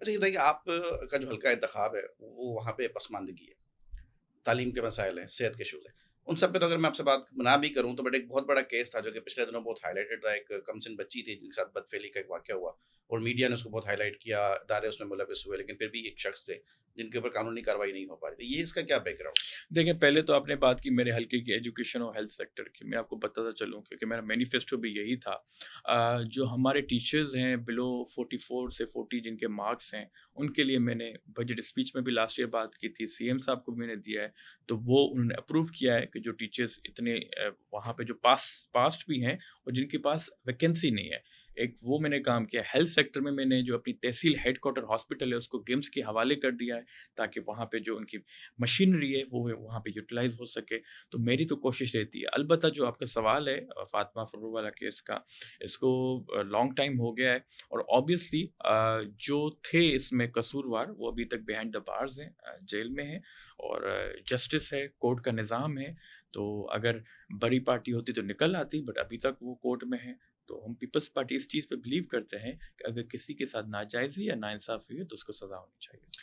اچھا یہ بتائیے آپ کا جو حلقہ انتخاب ہے وہ وہاں پہ پسماندگی ہے، تعلیم کے مسائل ہیں، صحت کے ایشوز ہیں، ان سب پہ تو اگر میں آپ سے بات نہ بھی کروں تو بٹ ایک بہت بڑا کیس تھا جو کہ پچھلے دنوں بہت ہائی لائٹڈ تھا، ایک کم سن بچی تھی جن کے ساتھ بدفعلی کا ایک واقعہ ہوا اور میڈیا نے اس کو بہت ہائی لائٹ کیا، ادارے اس میں ملوث ہوئے، لیکن پھر بھی ایک شخص تھے جن کے اوپر قانونی کارروائی نہیں ہو پا رہی تھی، یہ اس کا کیا بیک گراؤنڈ؟ دیکھیں، پہلے تو آپ نے بات کی میرے حلقے کی ایجوکیشن اور ہیلتھ سیکٹر کی، میں آپ کو بتاتا چلوں کیونکہ میرا مینیفیسٹو بھی یہی تھا۔ جو ہمارے ٹیچرز ہیں بلو 44 سے 40 جن کے مارکس ہیں، ان کے لیے میں نے بجٹ اسپیچ میں بھی لاسٹ ایئر بات کی تھی، سی ایم صاحب کو بھی میں نے دیا ہے، تو وہ انہوں نے اپروو کیا ہے کہ جو ٹیچرز اتنے وہاں پہ جو پاسٹ بھی ہیں اور جن کے پاس ویکینسی نہیں ہے، ایک وہ میں نے کام کیا۔ ہیلتھ سیکٹر میں نے جو اپنی تحصیل ہیڈ کوارٹر ہاسپٹل ہے اس کو گمس کے حوالے کر دیا ہے تاکہ وہاں پہ جو ان کی مشینری ہے وہ وہاں پہ یوٹیلائز ہو سکے۔ تو میری تو کوشش رہتی ہے۔ البتہ جو آپ کا سوال ہے فاطمہ فرور والا کیس کا، اس کو لانگ ٹائم ہو گیا ہے اور آبویسلی جو تھے اس میں قصوروار وہ ابھی تک بیہائنڈ دا بارز ہیں، جیل میں ہیں، اور جسٹس ہے، کورٹ کا نظام ہے، تو اگر بڑی پارٹی ہوتی تو نکل آتی، بٹ ابھی تک وہ کورٹ میں ہے۔ تو ہم پیپلز پارٹی اس چیز پہ بلیو کرتے ہیں کہ اگر کسی کے ساتھ ناجائزی یا ناانصافی ہے تو اس کو سزا ہونی چاہیے۔